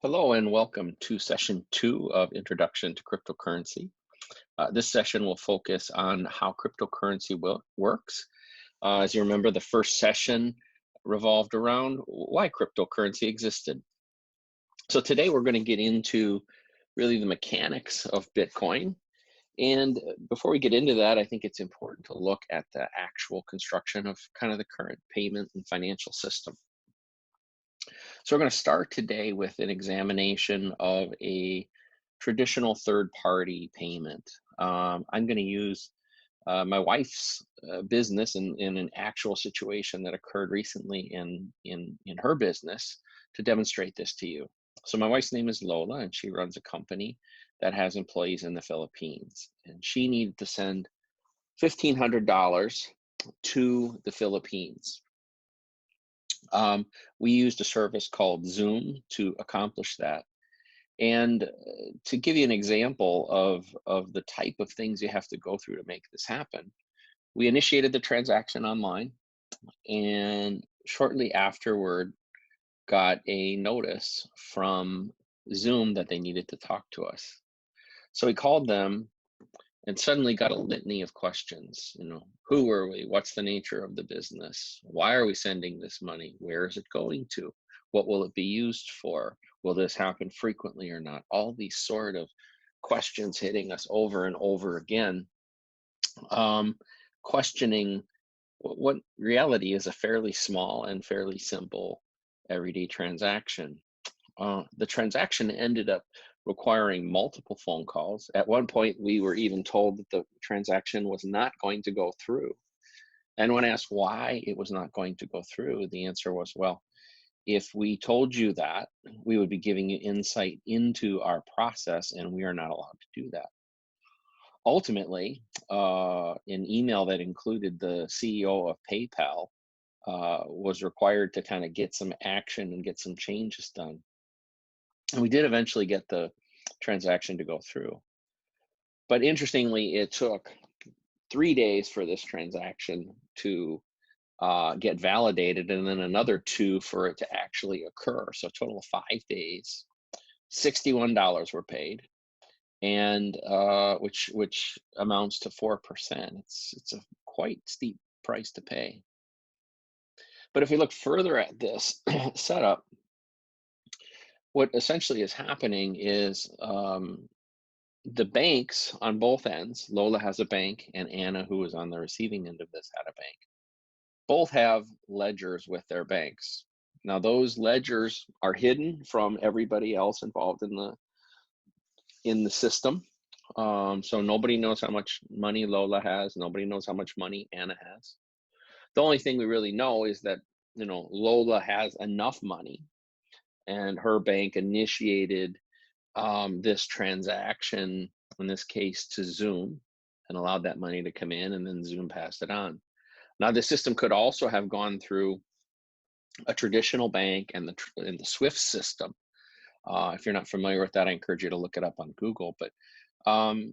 Hello and welcome to session two of Introduction to Cryptocurrency. This session will focus on how cryptocurrency works. As you remember, the first session revolved around why cryptocurrency existed. So today we're going to get into really the mechanics of Bitcoin. And before we get into that, I think it's important to look at the actual construction of kind of the current payment and financial system. So we're going to start today with an examination of a traditional third-party payment. I'm going to use my wife's business in an actual situation that occurred recently in her business to demonstrate this to you. So my wife's name is Lola, and she runs a company that has employees in the Philippines, and she needed to send $1,500 to the Philippines. We used a service called Zoom to accomplish that. And to give you an example of the type of things you have to go through to make this happen, we initiated the transaction online and shortly afterward got a notice from Zoom that they needed to talk to us. So we called them and suddenly got a litany of questions. Who are we? What's the nature of the business? Why are we sending this money? Where is it going to? What will it be used for? Will this happen frequently or not? All these sort of questions hitting us over and over again, um, questioning what reality is a fairly small and fairly simple everyday transaction. The transaction ended up requiring multiple phone calls. At one point, we were even told that the transaction was not going to go through. And when asked why it was not going to go through, the answer was, well, if we told you that, we would be giving you insight into our process, and we are not allowed to do that. Ultimately, an email that included the CEO of PayPal was required to kind of get some action and get some changes done. And we did eventually get the transaction to go through. But interestingly, it took 3 days for this transaction to get validated, and then another two for it to actually occur. So a total of 5 days. $61 were paid, and which amounts to 4%. It's a quite steep price to pay. But if we look further at this setup, what essentially is happening is the banks on both ends, Lola has a bank, and Anna, who is on the receiving end of this, had a bank. Both have ledgers with their banks. Now, those ledgers are hidden from everybody else involved in the system. So nobody knows how much money Lola has. Nobody knows how much money Anna has. The only thing we really know is that Lola has enough money, and her bank initiated this transaction, in this case to Zoom, and allowed that money to come in, and then Zoom passed it on. Now, the system could also have gone through a traditional bank and the SWIFT system. If you're not familiar with that, I encourage you to look it up on Google. But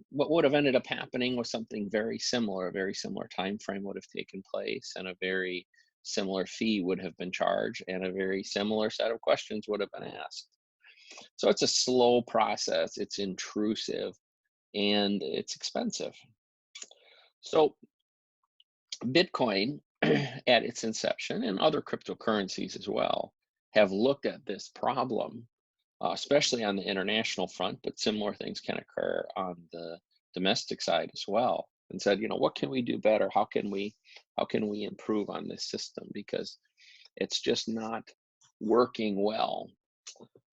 what would have ended up happening was something very similar. A very similar time frame would have taken place, and a very similar fee would have been charged, and a very similar set of questions would have been asked. So it's a slow process, it's intrusive, and it's expensive. So Bitcoin, at its inception, and other cryptocurrencies as well, have looked at this problem, especially on the international front, but similar things can occur on the domestic side as well, and said, what can we do better? How can we improve on this system? Because it's just not working well.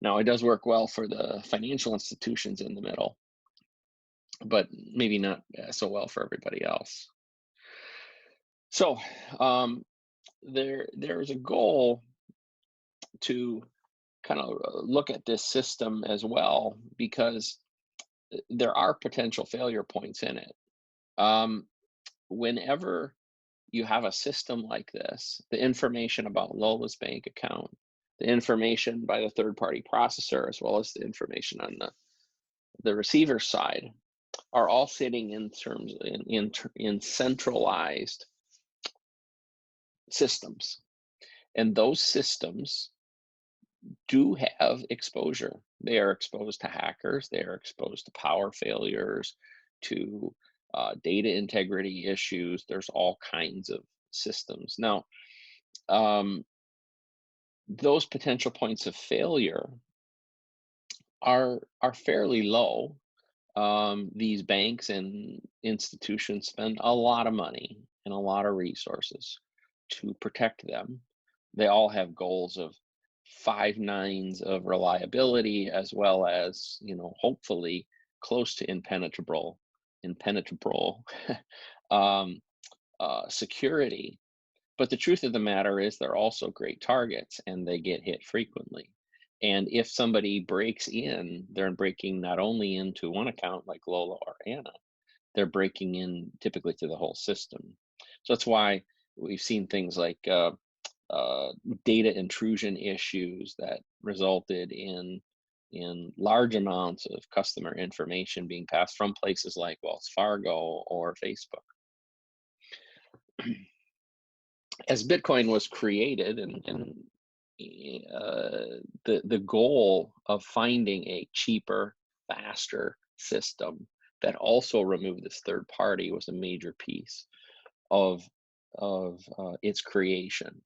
Now, it does work well for the financial institutions in the middle, but maybe not so well for everybody else. So there's a goal to kind of look at this system as well, because there are potential failure points in it. Um, Whenever you have a system like this, the information about Lola's bank account, the information by the third-party processor, as well as the information on the receiver side, are all sitting in centralized systems, and those systems do have exposure. They are exposed to hackers. They are exposed to power failures, to data integrity issues. There's all kinds of systems. Now, um, those potential points of failure are fairly low. These banks and institutions spend a lot of money and a lot of resources to protect them. They all have goals of five nines of reliability, as well as, hopefully close to impenetrable um, security. But the truth of the matter is they're also great targets and they get hit frequently. And if somebody breaks in, they're breaking not only into one account like Lola or Anna, they're breaking in typically to the whole system. So that's why we've seen things like uh, data intrusion issues that resulted in large amounts of customer information being passed from places like Wells Fargo or Facebook. As Bitcoin was created, the goal of finding a cheaper, faster system that also removed this third party was a major piece of its creation.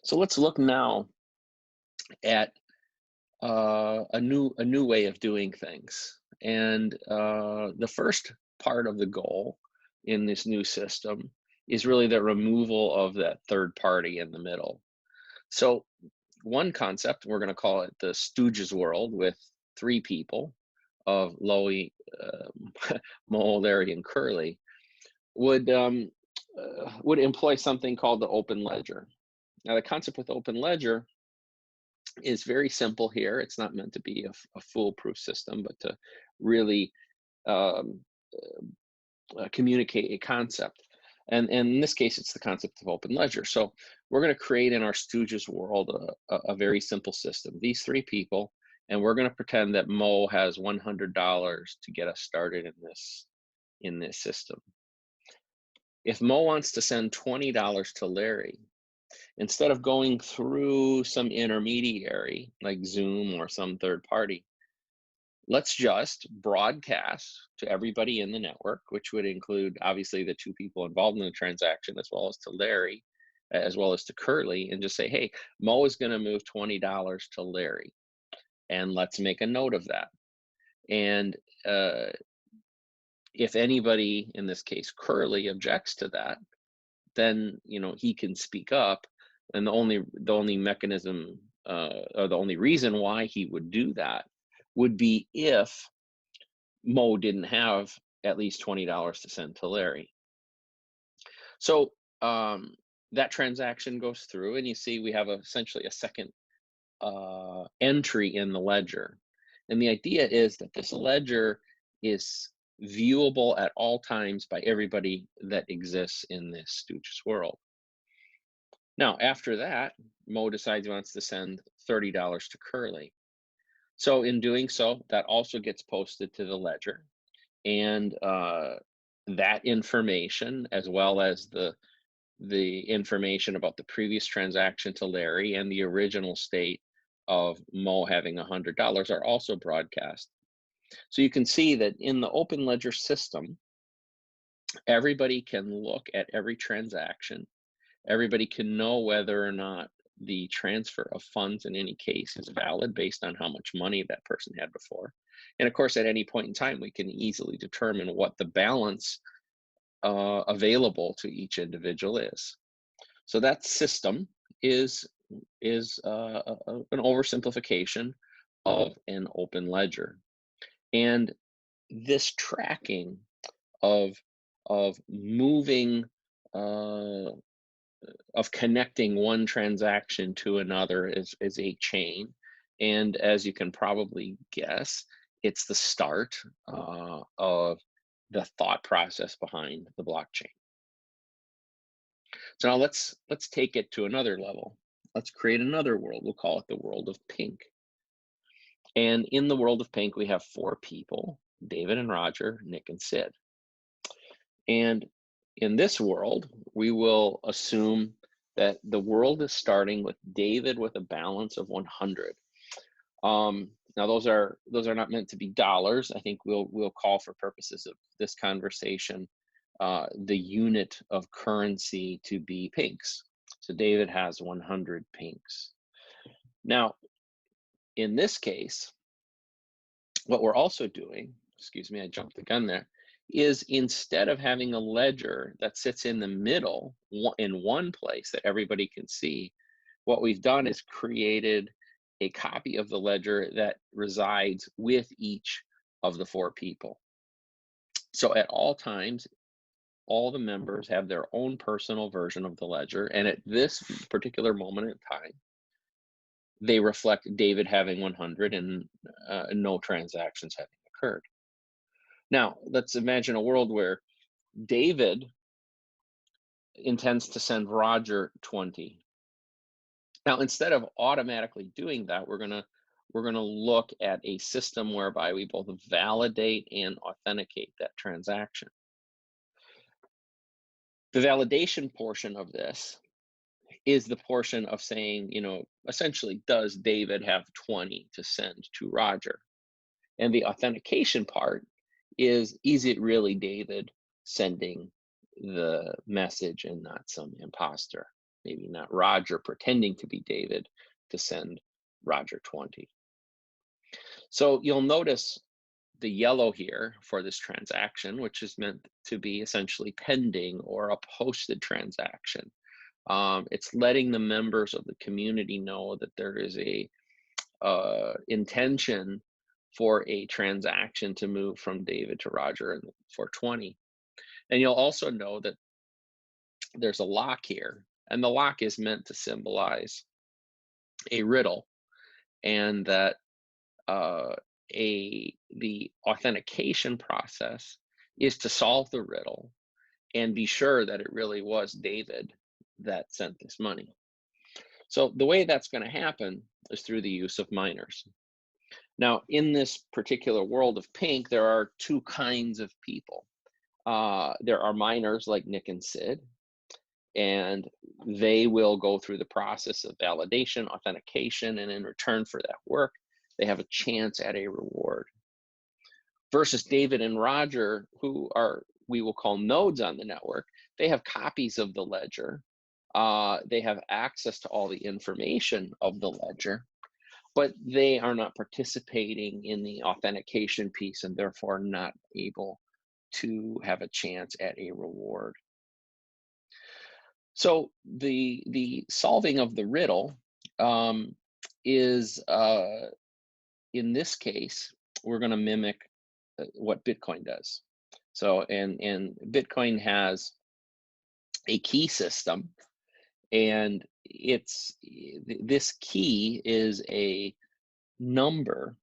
So let's look now at a new way of doing things. And the first part of the goal in this new system is really the removal of that third party in the middle. So one concept, we're going to call it the Stooges world, with three people of Lowy, Mo, Larry, and Curly, would employ something called the open ledger. Now, the concept with open ledger is very simple here. It's not meant to be a foolproof system, but to really um, communicate a concept. And in this case, it's the concept of open ledger. So we're going to create in our Stooges world a very simple system. These three people, and we're going to pretend that Mo has $100 to get us started in this system. If Mo wants to send $20 to Larry, instead of going through some intermediary like Zoom or some third party, let's just broadcast to everybody in the network, which would include obviously the two people involved in the transaction, as well as to Larry, as well as to Curly, and just say, hey, Mo is going to move $20 to Larry. And let's make a note of that. And if anybody, in this case, Curly, objects to that, then he can speak up. And the only mechanism or the only reason why he would do that would be if Mo didn't have at least $20 to send to Larry. So that transaction goes through, and you see we have essentially a second entry in the ledger. And the idea is that this ledger is viewable at all times by everybody that exists in this Stooges world. Now, after that, Mo decides he wants to send $30 to Curly. So in doing so, that also gets posted to the ledger. And that information, as well as the information about the previous transaction to Larry and the original state of Mo having $100, are also broadcast. So you can see that in the open ledger system, everybody can look at every transaction. Everybody can know whether or not the transfer of funds in any case is valid based on how much money that person had before. And of course, at any point in time, we can easily determine what the balance available to each individual is. So that system is an oversimplification of an open ledger. And this tracking of moving of connecting one transaction to another is a chain. And as you can probably guess, it's the start of the thought process behind the blockchain. So now let's take it to another level. Let's create another world. We'll call it the world of pink. And in the world of pink, we have four people: David and Roger, Nick and Sid. And in this world, we will assume that the world is starting with David with a balance of 100. Now those are not meant to be dollars. I think we'll call, for purposes of this conversation, the unit of currency to be pinks. So David has 100 pinks. Now, in this case, what we're also doing, excuse me, I jumped the gun there, is instead of having a ledger that sits in the middle in one place that everybody can see, what we've done is created a copy of the ledger that resides with each of the 4 people. So at all times, all the members have their own personal version of the ledger, and at this particular moment in time, they reflect David having 100 and no transactions having occurred. Now, let's imagine a world where David intends to send Roger 20. Now, instead of automatically doing that, we're gonna look at a system whereby we both validate and authenticate that transaction. The validation portion of this is the portion of saying, essentially, does David have 20 to send to Roger? And the authentication part is it really David sending the message and not some imposter? Maybe not Roger pretending to be David to send Roger 20. So you'll notice the yellow here for this transaction, which is meant to be essentially pending or a posted transaction. It's letting the members of the community know that there is a intention for a transaction to move from David to Roger and for 20. And you'll also know that there's a lock here, and the lock is meant to symbolize a riddle, and that the authentication process is to solve the riddle and be sure that it really was David that sent this money. So the way that's going to happen is through the use of miners. Now, in this particular world of pink, there are 2 kinds of people. There are miners like Nick and Sid, and they will go through the process of validation, authentication, and in return for that work, they have a chance at a reward. Versus David and Roger, who are, we will call nodes on the network, they have copies of the ledger. They have access to all the information of the ledger, but they are not participating in the authentication piece and therefore not able to have a chance at a reward. So the solving of the riddle is, in this case, we're going to mimic what Bitcoin does. So and Bitcoin has a key system, and this key is a number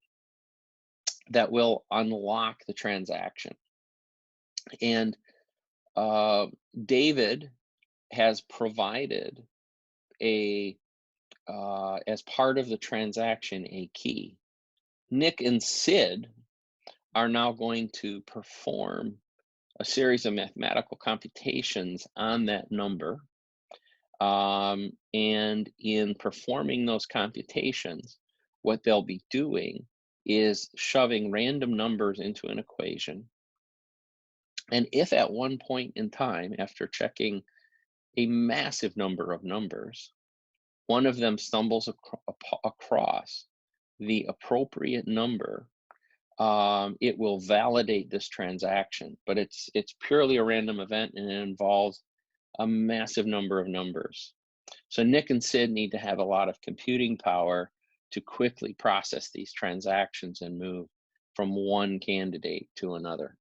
that will unlock the transaction. And David has provided as part of the transaction, a key. Nick and Sid are now going to perform a series of mathematical computations on that number. And in performing those computations, what they'll be doing is shoving random numbers into an equation. And if at one point in time, after checking a massive number of numbers, one of them stumbles across the appropriate number, it will validate this transaction. But it's purely a random event, and it involves a massive number of numbers. So Nick and Sid need to have a lot of computing power to quickly process these transactions and move from one candidate to another.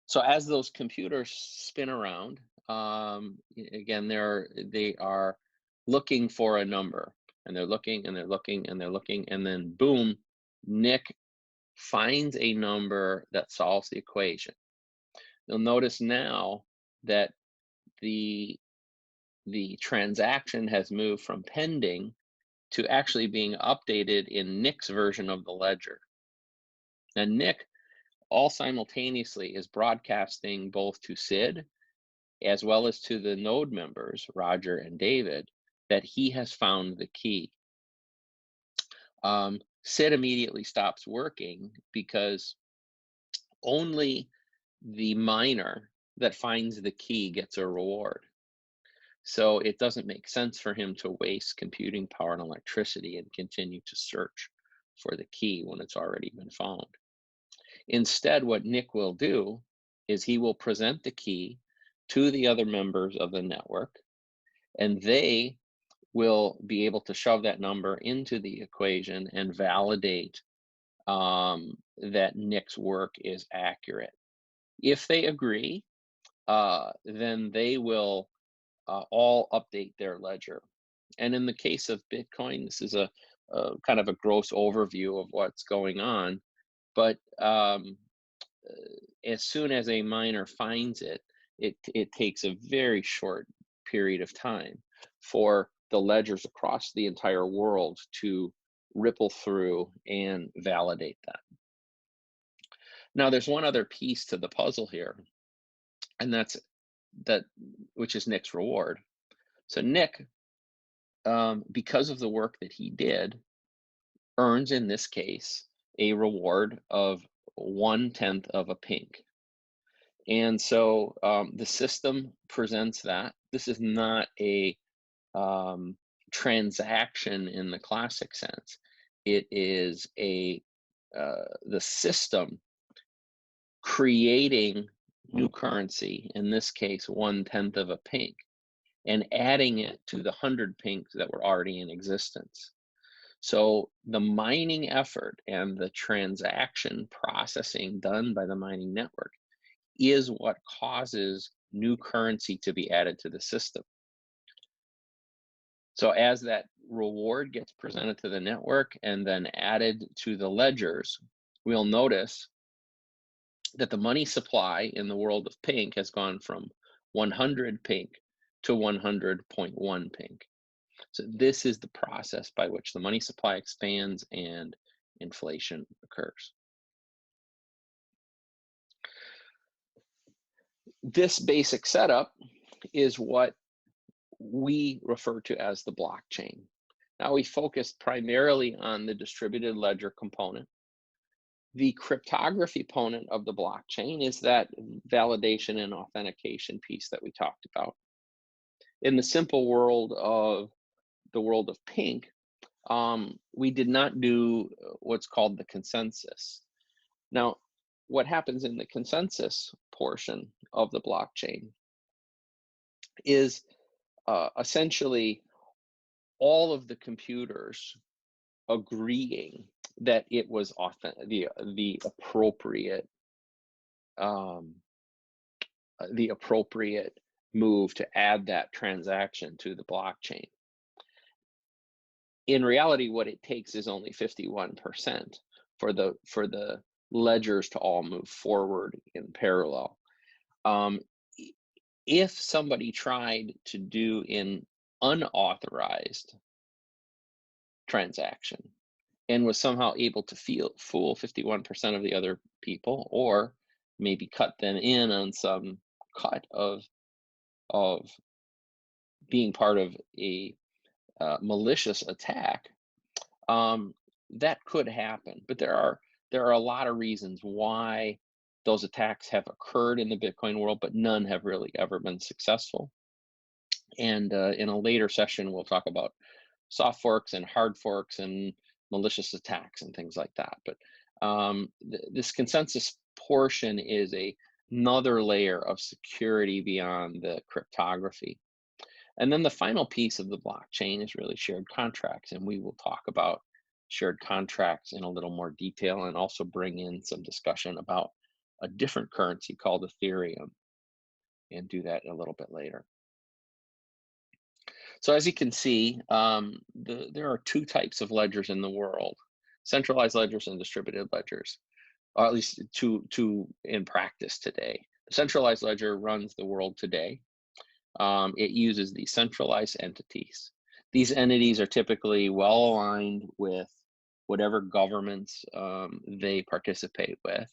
So as those computers spin around, again, they are looking for a number, and they're looking and they're looking and they're looking, and then boom, Nick finds a number that solves the equation. You'll notice now that the transaction has moved from pending to actually being updated in Nick's version of the ledger. And Nick, all simultaneously, is broadcasting both to Sid as well as to the node members, Roger and David, that he has found the key. SID immediately stops working because only the miner that finds the key gets a reward. So it doesn't make sense for him to waste computing power and electricity and continue to search for the key when it's already been found. Instead, what Nick will do is he will present the key to the other members of the network, and they will be able to shove that number into the equation and validate that Nick's work is accurate. If they agree, then they will all update their ledger. And in the case of Bitcoin, this is a kind of a gross overview of what's going on. But as soon as a miner finds it, it takes a very short period of time for the ledgers across the entire world to ripple through and validate that. Now, there's one other piece to the puzzle here, and that's that, which is Nick's reward. So Nick, because of the work that he did, earns in this case a reward of 1/10 of a pink. And so the system presents that. This is not a transaction in the classic sense. It is the system creating new currency, in this case 1/10 of a pink, and adding it to the 100 pinks that were already in existence. So the mining effort and the transaction processing done by the mining network is what causes new currency to be added to the system. So as that reward gets presented to the network and then added to the ledgers, we'll notice that the money supply in the world of pink has gone from 100 pink to 100.1 pink. So this is the process by which the money supply expands and inflation occurs. This basic setup is what we refer to as the blockchain. Now, we focused primarily on the distributed ledger component. The cryptography component of the blockchain is that validation and authentication piece that we talked about. In the simple world of the world of pink, we did not do what's called the consensus. Now, what happens in the consensus portion of the blockchain is essentially all of the computers agreeing that it was the appropriate move to add that transaction to the blockchain. In reality, what it takes is only 51% for the ledgers to all move forward in parallel. If somebody tried to do an unauthorized transaction and was somehow able to fool 51% of the other people, or maybe cut them in on some cut of being part of a malicious attack, that could happen. But there are a lot of reasons why those attacks have occurred in the Bitcoin world, but none have really ever been successful. And in a later session, we'll talk about soft forks and hard forks and malicious attacks and things like that. But this consensus portion is another layer of security beyond the cryptography. And then the final piece of the blockchain is really shared contracts. And we will talk about shared contracts in a little more detail and also bring in some discussion about a different currency called Ethereum, and do that a little bit later. So as you can see, there are two types of ledgers in the world: centralized ledgers and distributed ledgers, or at least two in practice today. The centralized ledger runs the world today. It uses these centralized entities. These entities are typically well aligned with whatever governments they participate with.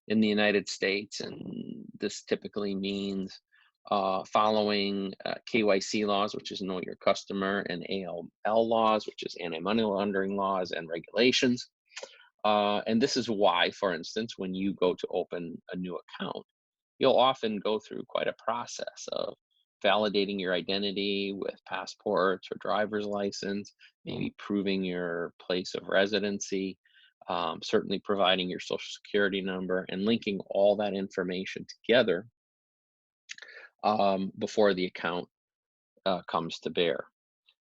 In the United States, and this typically means following KYC laws, which is Know Your Customer, and AML laws, which is anti-money laundering laws and regulations. And this is why, for instance, when you go to open a new account, you'll often go through quite a process of validating your identity with passports or driver's license, maybe proving your place of residency, certainly providing your social security number, and linking all that information together before the account comes to bear.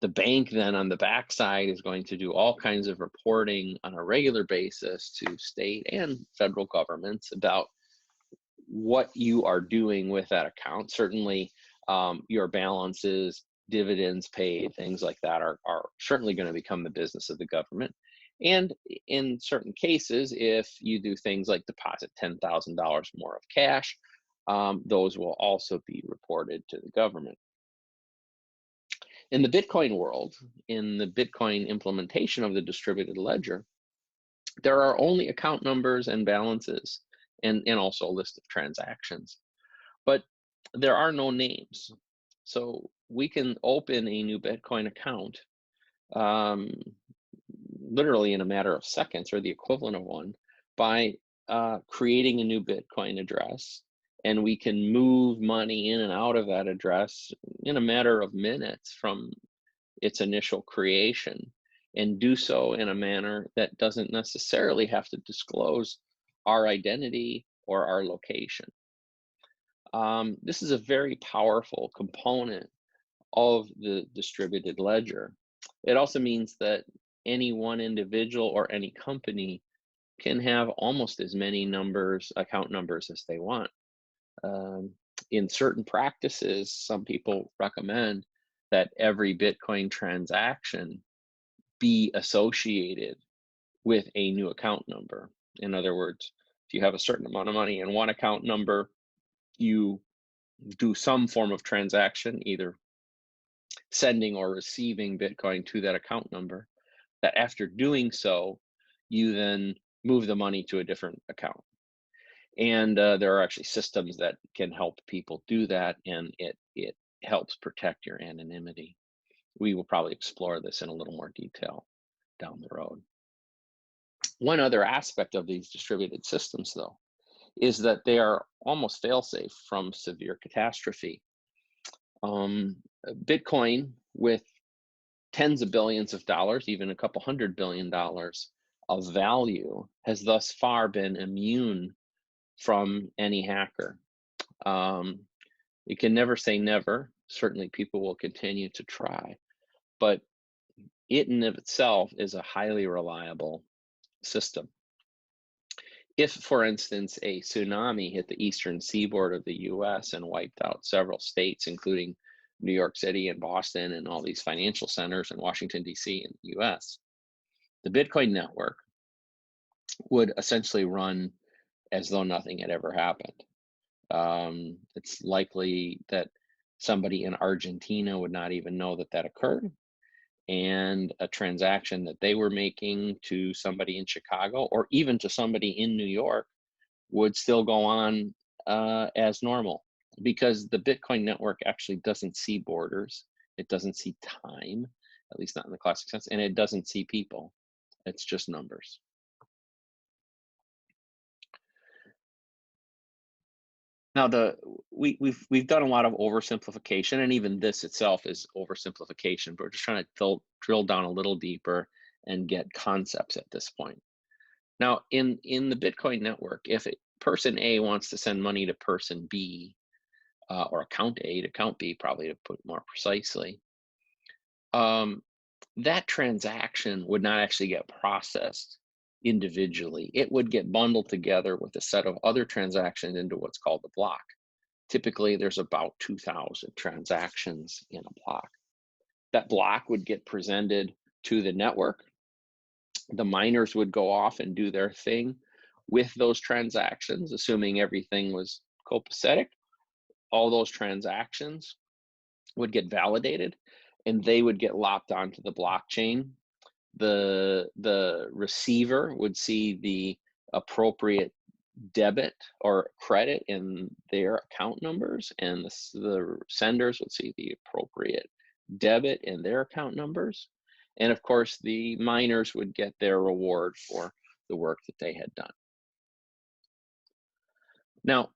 The bank then on the backside is going to do all kinds of reporting on a regular basis to state and federal governments about what you are doing with that account. Certainly, your balances, dividends paid, things like that are certainly going to become the business of the government. And in certain cases, if you do things like deposit $10,000 more of cash, those will also be reported to the government. In the Bitcoin world, in the Bitcoin implementation of the distributed ledger, there are only account numbers and balances, and also a list of transactions. But there are no names. So we can open a new Bitcoin account literally in a matter of seconds, or the equivalent of one, by creating a new Bitcoin address. And we can move money in and out of that address in a matter of minutes from its initial creation, and do so in a manner that doesn't necessarily have to disclose our identity or our location. This is a very powerful component of the distributed ledger. It also means that any one individual or any company can have almost as many account numbers as they want. In certain practices, some people recommend that every Bitcoin transaction be associated with a new account number. In other words, if you have a certain amount of money in one account number, you do some form of transaction, either sending or receiving Bitcoin to that account number, that after doing so, you then move the money to a different account. And there are actually systems that can help people do that, and it helps protect your anonymity. We will probably explore this in a little more detail down the road. One other aspect of these distributed systems, though, is that they are almost fail-safe from severe catastrophe. Bitcoin, with tens of billions of dollars, even a couple $100 billion of value, has thus far been immune from any hacker. You can never say never. Certainly people will continue to try, but it in of itself is a highly reliable system. If, for instance, a tsunami hit the eastern seaboard of the US and wiped out several states, including New York City and Boston and all these financial centers in Washington, D.C. in the US, the Bitcoin network would essentially run as though nothing had ever happened. It's likely that somebody in Argentina would not even know that that occurred, and a transaction that they were making to somebody in Chicago or even to somebody in New York would still go on as normal, because the Bitcoin network actually doesn't see borders, it doesn't see time, at least not in the classic sense, and it doesn't see people. It's just numbers. Now, we've done a lot of oversimplification, and even this itself is oversimplification, but we're just trying to drill down a little deeper and get concepts at this point. Now, in the Bitcoin network, if person A wants to send money to person B, or account A to account B, probably to put more precisely, that transaction would not actually get processed individually. It would get bundled together with a set of other transactions into what's called a block. Typically, there's about 2,000 transactions in a block. That block would get presented to the network. The miners would go off and do their thing with those transactions, assuming everything was copacetic. All those transactions would get validated, and they would get lopped onto the blockchain. The receiver would see the appropriate debit or credit in their account numbers, and the senders would see the appropriate debit in their account numbers. And of course, the miners would get their reward for the work that they had done. Now,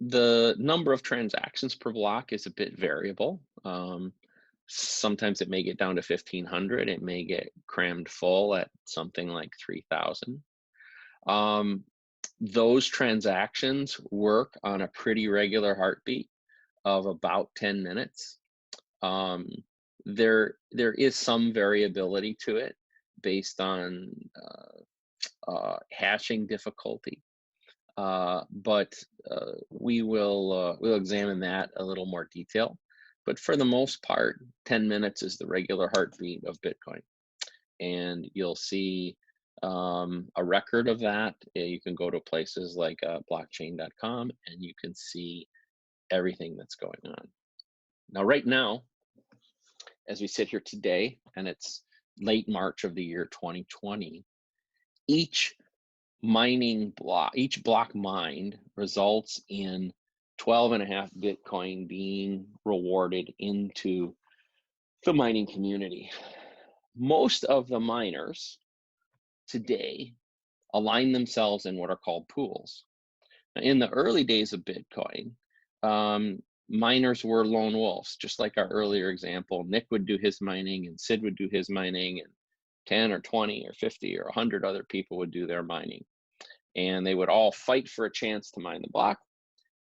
the number of transactions per block is a bit variable. Sometimes it may get down to 1,500. It may get crammed full at something like 3,000. Those transactions work on a pretty regular heartbeat of about 10 minutes. Um, there is some variability to it based on hashing difficulty, but we'll examine that a little more detail. But for the most part, 10 minutes is the regular heartbeat of Bitcoin, and you'll see a record of that. You can go to places like blockchain.com and you can see everything that's going on. Now, right now, as we sit here today, and it's late March of the year 2020, each block mined results in 12.5 Bitcoin being rewarded into the mining community. Most of the miners today align themselves in what are called pools. In the early days of Bitcoin, miners were lone wolves, just like our earlier example. Nick would do his mining and Sid would do his mining, and 10 or 20 or 50 or 100 other people would do their mining. And they would all fight for a chance to mine the block,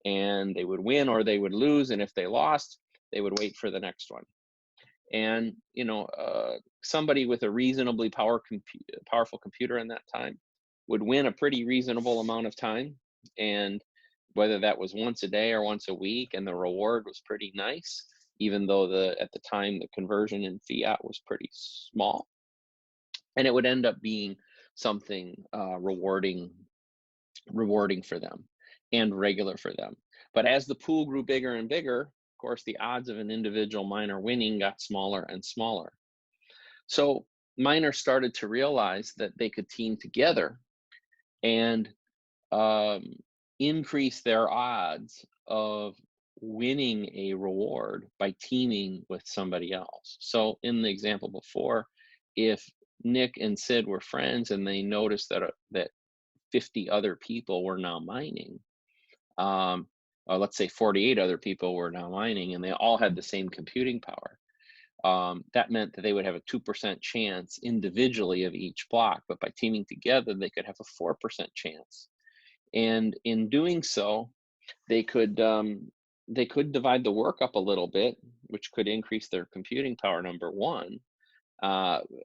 and they would win or they would lose. And if they lost, they would wait for the next one. And somebody with a reasonably powerful computer in that time would win a pretty reasonable amount of time, and whether that was once a day or once a week, and the reward was pretty nice, even though at the time the conversion in fiat was pretty small, and it would end up being something rewarding for them and regular for them. But as the pool grew bigger and bigger, of course, the odds of an individual miner winning got smaller and smaller. So miners started to realize that they could team together and increase their odds of winning a reward by teaming with somebody else. So in the example before, if Nick and Sid were friends and they noticed that 50 other people were now mining, or let's say 48 other people were now mining, and they all had the same computing power, that meant that they would have a 2% chance individually of each block, but by teaming together, they could have a 4% chance. And in doing so, they could divide the work up a little bit, which could increase their computing power, number one,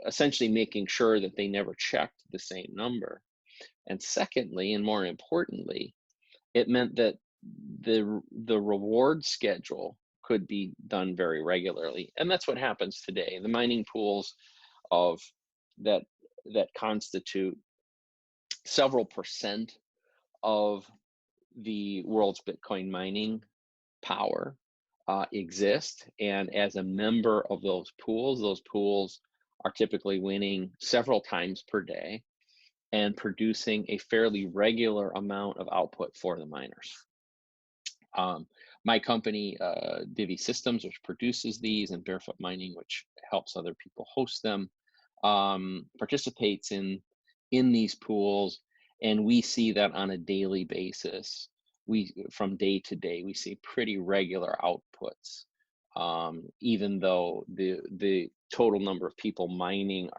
essentially making sure that they never checked the same number. And secondly, and more importantly, it meant that the reward schedule could be done very regularly. And that's what happens today. The mining pools of that constitute several percent of the world's Bitcoin mining power exist. And as a member of those pools are typically winning several times per day and producing a fairly regular amount of output for the miners. My company, Divi Systems, which produces these, and Barefoot Mining, which helps other people host them, participates in these pools, and we see that on a daily basis. From day to day, we see pretty regular outputs, even though the total number of people mining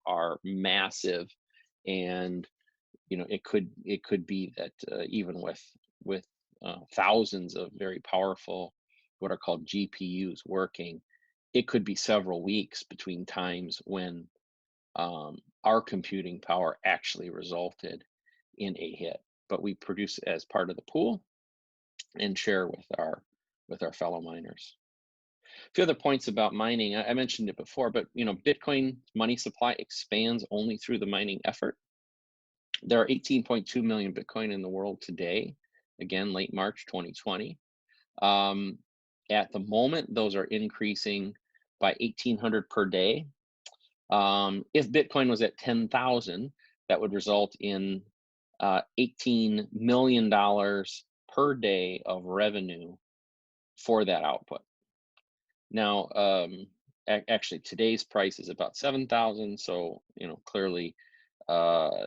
are massive, and it could be that even with thousands of very powerful, what are called GPUs working, it could be several weeks between times when our computing power actually resulted in a hit. But we produce it as part of the pool and share with our fellow miners. A few other points about mining. I mentioned it before, but Bitcoin money supply expands only through the mining effort. There are 18.2 million Bitcoin in the world today. Again, late March 2020. At the moment, those are increasing by 1,800 per day. If Bitcoin was at 10,000, that would result in $18 million per day of revenue for that output. Now, actually, today's price is about 7,000. So, clearly, uh,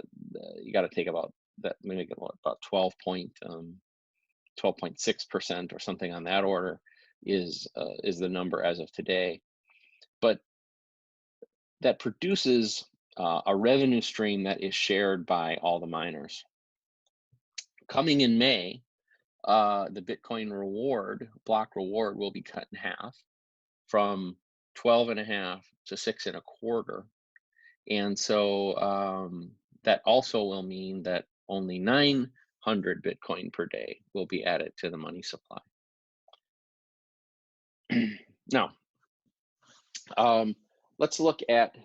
you got to take about that, maybe about 12.6% or something on that order is the number as of today. But that produces a revenue stream that is shared by all the miners. Coming in May, the Bitcoin block reward will be cut in half from 12.5 to 6.25. And so that also will mean that only 900 Bitcoin per day will be added to the money supply. Now, let's look at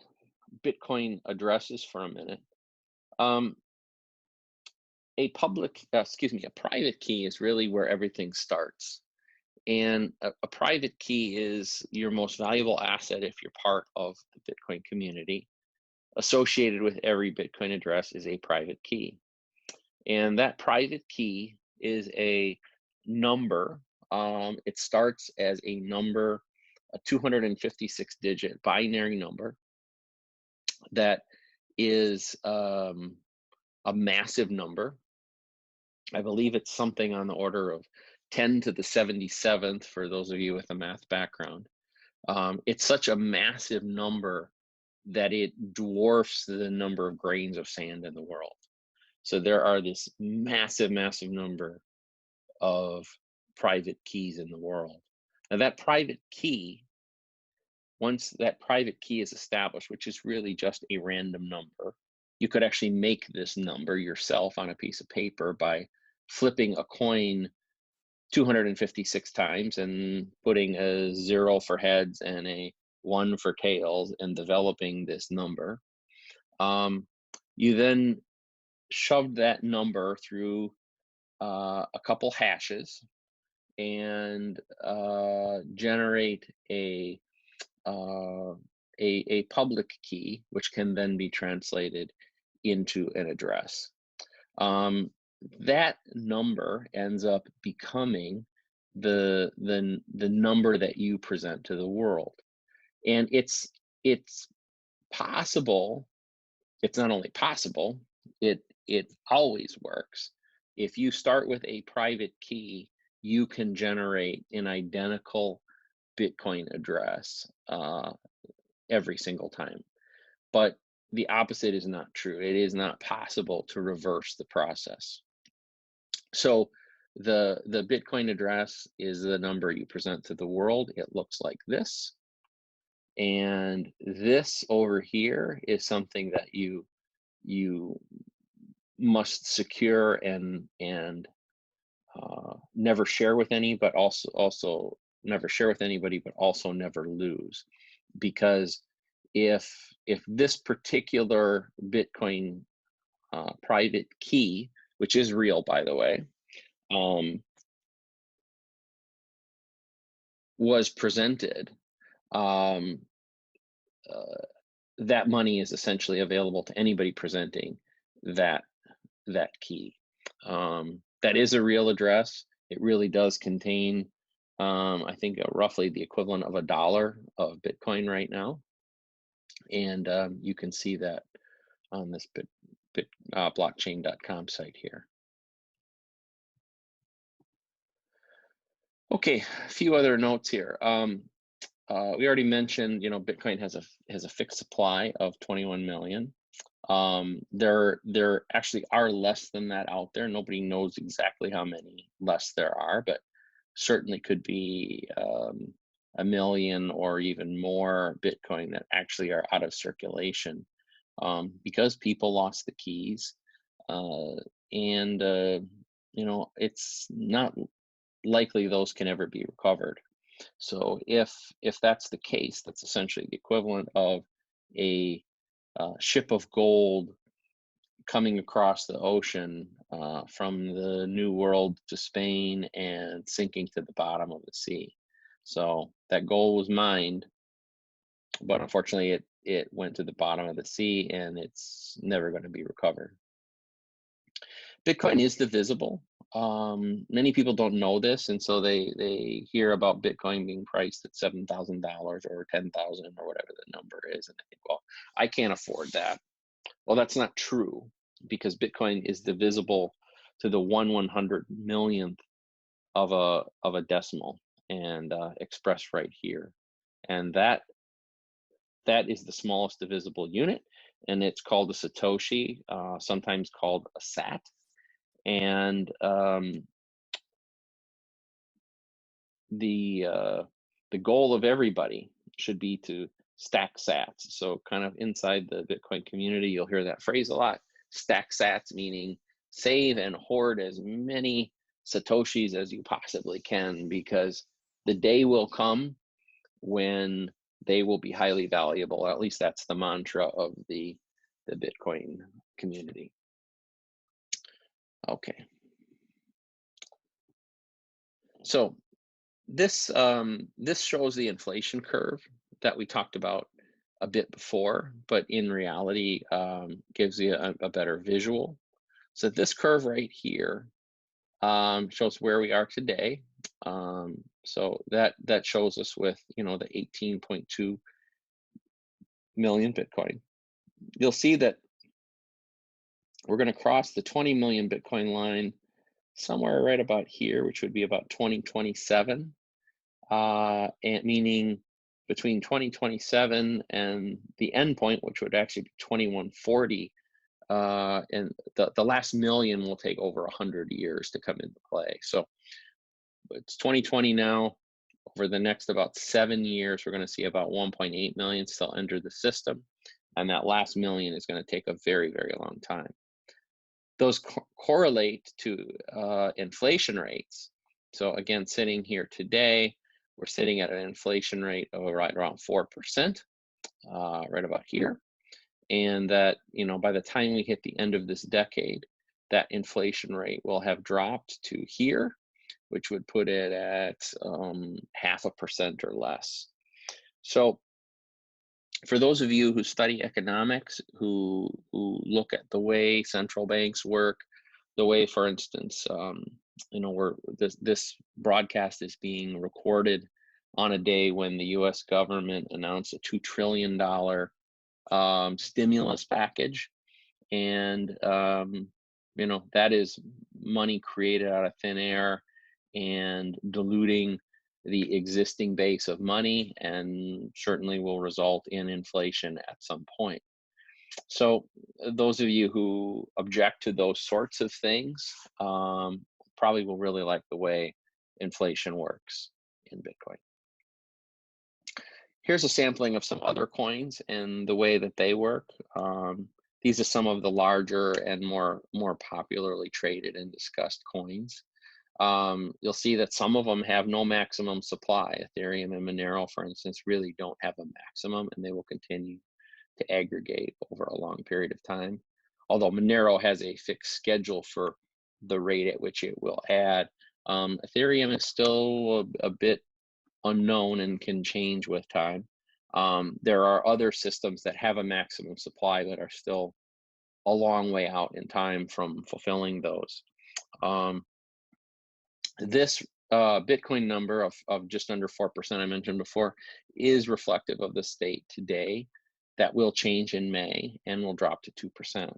Bitcoin addresses for a minute. A private key is really where everything starts. And a private key is your most valuable asset if you're part of the Bitcoin community. Associated with every Bitcoin address is a private key. And that private key is a number. It starts as a number, a 256-digit binary number that is a massive number. I believe it's something on the order of 10 to the 77th for those of you with a math background. It's such a massive number that it dwarfs the number of grains of sand in the world. So there are this massive, massive number of private keys in the world. Now that private key, once that private key is established, which is really just a random number, you could actually make this number yourself on a piece of paper by flipping a coin 256 times and putting a 0 for heads and a 1 for tails and developing this number. You then shoved that number through a couple hashes and generate a public key, which can then be translated into an address. That number ends up becoming the number that you present to the world. And it's possible. It's not only possible, it always works. If you start with a private key, you can generate an identical Bitcoin address every single time. But the opposite is not true. It is not possible to reverse the process. So the Bitcoin address is the number you present to the world. It looks like this. And this over here is something that you must secure and never share with any, but also never share with anybody, but also never lose. Because if this particular Bitcoin private key, which is real, by the way, was presented, that money is essentially available to anybody presenting that key. That is a real address. It really does contain, I think, roughly the equivalent of $1 of Bitcoin right now. And you can see that on this blockchain.com site here. Okay, a few other notes here. We already mentioned, Bitcoin has a fixed supply of 21 million. There actually are less than that out there. Nobody knows exactly how many less there are, but certainly could be 1 million or even more Bitcoin that actually are out of circulation because people lost the keys, and it's not likely those can ever be recovered. So if that's the case, that's essentially the equivalent of a ship of gold coming across the ocean from the New World to Spain and sinking to the bottom of the sea. So that gold was mined, but unfortunately it went to the bottom of the sea and it's never going to be recovered. Bitcoin is divisible. Many people don't know this, and so they hear about Bitcoin being priced at $7,000 or 10,000 or whatever the number is, and they think, well, I can't afford that. Well, that's not true, because Bitcoin is divisible to the 1/100 millionth of a decimal, and expressed right here, and that is the smallest divisible unit, and it's called a Satoshi, sometimes called a Sat. And the goal of everybody should be to stack sats. So kind of inside the Bitcoin community, you'll hear that phrase a lot. Stack sats, meaning save and hoard as many Satoshis as you possibly can, because the day will come when they will be highly valuable. At least that's the mantra of the Bitcoin community. Okay. So this shows the inflation curve that we talked about a bit before, but in reality gives you a better visual. So this curve right here shows where we are today. So that shows us with, you know, the 18.2 million Bitcoin. You'll see that we're going to cross the 20 million Bitcoin line somewhere right about here, which would be about 2027. And meaning between 2027 and the end point, which would actually be 2140, and the last million will take over 100 years to come into play. So it's 2020 now. Over the next about 7 years, we're going to see about 1.8 million still enter the system, and that last million is going to take a very, very long time. Those correlate to inflation rates. So again, sitting here today, we're sitting at an inflation rate of right around 4%, right about here. And that, you know, by the time we hit the end of this decade, that inflation rate will have dropped to here, which would put it at 0.5% or less. So for those of you who study economics, who look at the way central banks work, the way, for instance, you know, this broadcast is being recorded on a day when the U.S. government announced a $2 trillion stimulus package, and you know, that is money created out of thin air and diluting the existing base of money, and certainly will result in inflation at some point. So those of you who object to those sorts of things probably will really like the way inflation works in Bitcoin. Here's a sampling of some other coins and the way that they work. These are some of the larger and more popularly traded and discussed coins. You'll see that some of them have no maximum supply. Ethereum and Monero, for instance, really don't have a maximum, and they will continue to aggregate over a long period of time. Although Monero has a fixed schedule for the rate at which it will add, Ethereum is still a bit unknown and can change with time. There are other systems that have a maximum supply that are still a long way out in time from fulfilling those. This Bitcoin number of just under 4% I mentioned before is reflective of the state today. That will change in May and will drop to 2%.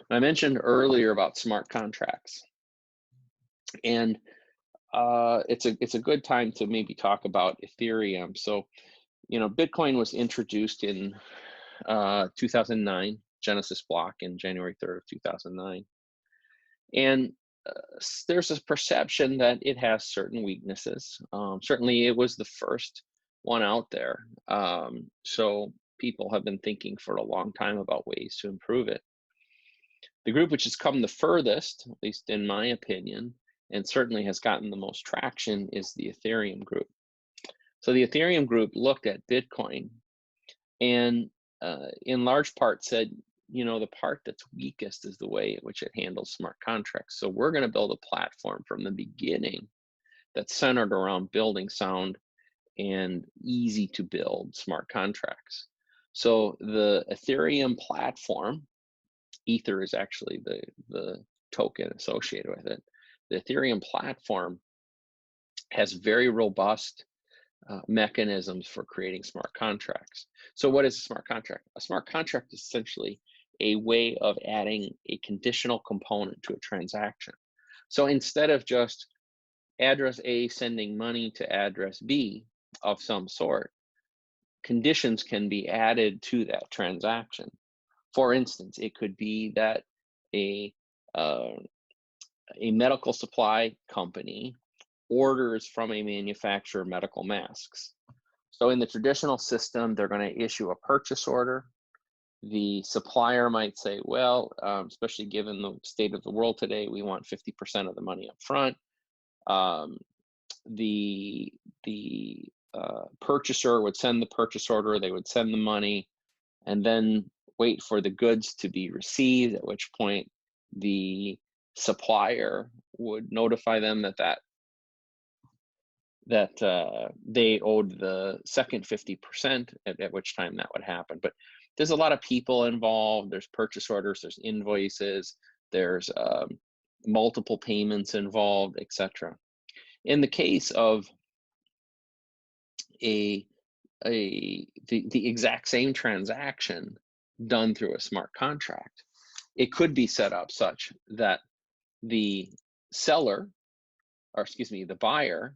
I mentioned earlier about smart contracts, and it's a good time to maybe talk about Ethereum. So, you know, Bitcoin was introduced in 2009, Genesis block in January 3rd of 2009, and there's a perception that it has certain weaknesses. Certainly, it was the first one out there, so people have been thinking for a long time about ways to improve it. The group which has come the furthest, at least in my opinion, and certainly has gotten the most traction, is the Ethereum group. So the Ethereum group looked at Bitcoin and in large part said, you know, the part that's weakest is the way in which it handles smart contracts. So we're going to build a platform from the beginning that's centered around building sound and easy to build smart contracts. So the Ethereum platform Ether is actually the token associated with it. The Ethereum platform has very robust mechanisms for creating smart contracts. So what is a smart contract? A smart contract is essentially a way of adding a conditional component to a transaction. So instead of just address A sending money to address B of some sort, conditions can be added to that transaction. For instance, it could be that a uh, a medical supply company orders from a manufacturer medical masks. So in the traditional system, they're going to issue a purchase order. The supplier might say, well, especially given the state of the world today, we want 50% of the money up front. Um, the purchaser would send the purchase order, they would send the money, and then wait for the goods to be received, at which point the supplier would notify them that they owed the second 50%, at which time that would happen. But there's a lot of people involved. There's purchase orders, there's invoices, there's multiple payments involved, etc. In the case of the exact same transaction done through a smart contract, it could be set up such that the seller, or excuse me, the buyer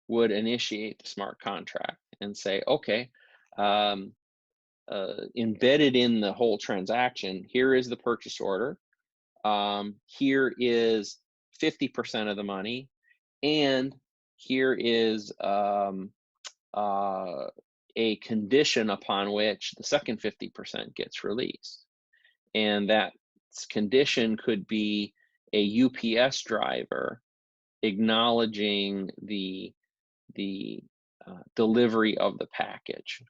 would initiate the smart contract and say, okay, embedded in the whole transaction, here is the purchase order. Here is 50% of the money, and here is a condition upon which the second 50% gets released. And that condition could be a UPS driver acknowledging the delivery of the package.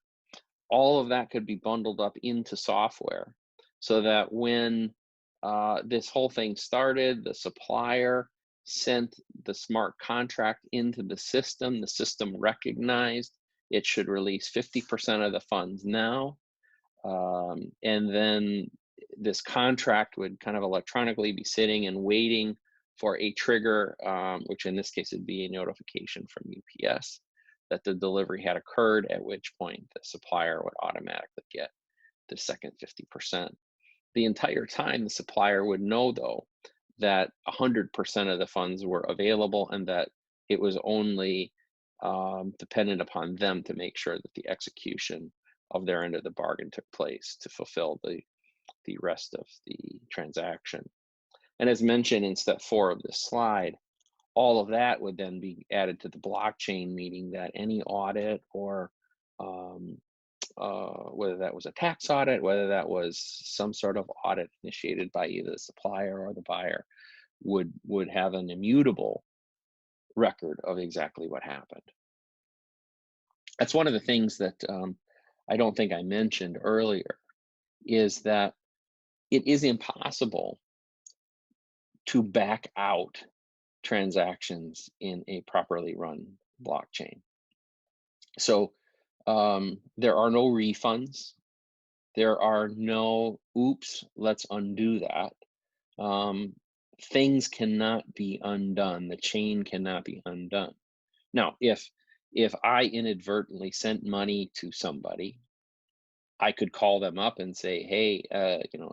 All of that could be bundled up into software so that when this whole thing started, the supplier sent the smart contract into the system recognized it should release 50% of the funds now. And then this contract would kind of electronically be sitting and waiting for a trigger, which in this case would be a notification from UPS that the delivery had occurred, at which point the supplier would automatically get the second 50%. The entire time, the supplier would know, though, that 100% of the funds were available and that it was only dependent upon them to make sure that the execution of their end of the bargain took place to fulfill the rest of the transaction. And as mentioned in step 4 of this slide, all of that would then be added to the blockchain, meaning that any audit or whether that was a tax audit, whether that was some sort of audit initiated by either the supplier or the buyer, would have an immutable record of exactly what happened. That's one of the things that I don't think I mentioned earlier, is that it is impossible to back out transactions in a properly run blockchain. So there are no refunds. There are no, oops, let's undo that. Things cannot be undone. The chain cannot be undone. Now, if I inadvertently sent money to somebody, I could call them up and say, hey,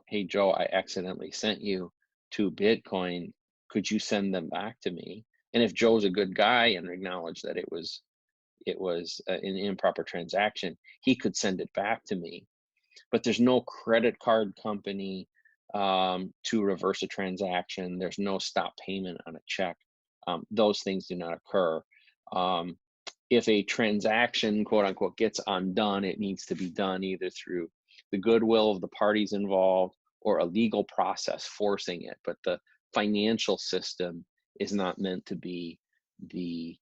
hey, Joe, I accidentally sent you 2 Bitcoin. Could you send them back to me? And if Joe's a good guy and acknowledged that it was an improper transaction, he could send it back to me. But there's no credit card company to reverse a transaction. There's no stop payment on a check. Those things do not occur. If a transaction, quote unquote, gets undone, it needs to be done either through the goodwill of the parties involved or a legal process forcing it. But the financial system is not meant to be the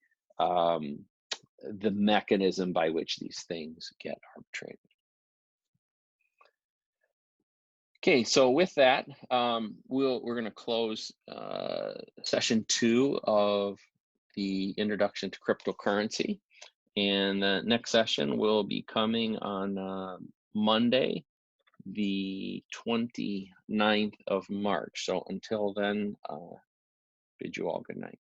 mechanism by which these things get arbitrated. Okay, so with that, we're going to close session 2 of the Introduction to Cryptocurrency. And the next session will be coming on Monday, the 29th of March. So until then, bid you all good night.